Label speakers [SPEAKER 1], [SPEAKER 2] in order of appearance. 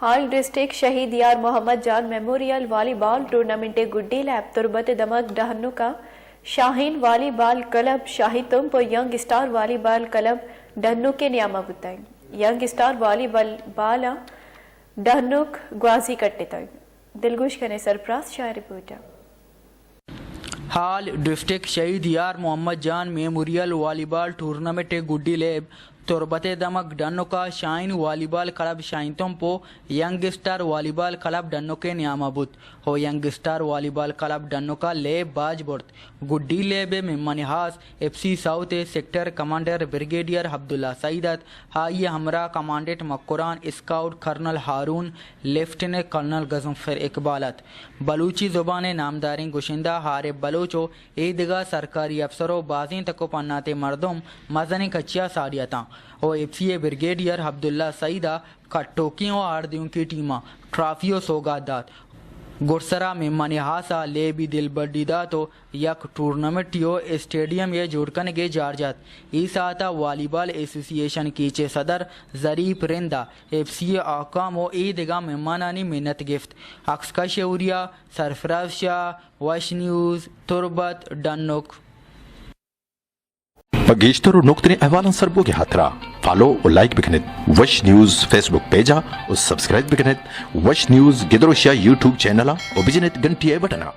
[SPEAKER 1] हाल district शहीद Yar Mohammad Jan memorial volleyball tournament गुड्डी लैब तुरबत दमक डहनु का शाहीन वालीबॉल क्लब शाही तुम पर यंग स्टार वालीबॉल क्लब डहनु के नियामा बुताई यंग स्टार वालीबॉल बाला डहनुक ग्वाजी कट्टे तक दिलगुश कने सरप्राज शाह रिपोर्टर
[SPEAKER 2] हाल डिस्ट्रिक्ट शहीद Yar Mohammad Jan memorial volleyball tournament गुड्डी लेब तुरबत दमक डन्नो का शाइन वालीबॉल क्लब शाइन तुमपो यंग स्टार वालीबॉल क्लब डन्नो के नियामाबुत हो यंग स्टार वालीबॉल क्लब डन्नो का लेब बाज बुर्त गुड्डी लेब में मनहास FC south sector commander brigadier Abdullah सईदत हाई हमरा commandant Makran scout colonel Haroon lieutenant colonel Ghazanfar इकबालत बलूची ज़ुबान नामदारी गुशिंदा हारे बलोचो ईदगा सरकारी अफसरों बाजी तको पन्नाते मर्दुम मजनी कच्चिया साड़ियता और FCA ब्रिगेडियर अब्दुल्ला सईदा का टोकियों आर्दियों की टीमा ट्रॉफियों सौगादात गुरसरा में मनहासा ले भी दिल बडीदा तो यक टूर्नामेंट यो स्टेडियम ये जोड़कन के जारजात इस आता वॉलीबॉल एसोसिएशन कीचे सदर जरीफ रिंदा FCA आकाम और ईदगा मेहमानानी मिन्नत गिफ्ट अक्सका शौरिया सरफराज शाह वश न्यूज़ तुरबत डन्नुक
[SPEAKER 3] बगेश्तर नुक्तने अहवालन सरबोगे हाथरा फॉलो और लाइक बिकनेत वश न्यूज़ फेसबुक पेजा और सब्सक्राइब बिकनेत वश न्यूज़ गिदरोशिया यूट्यूब चैनल और बिजनेत घंटिया बटना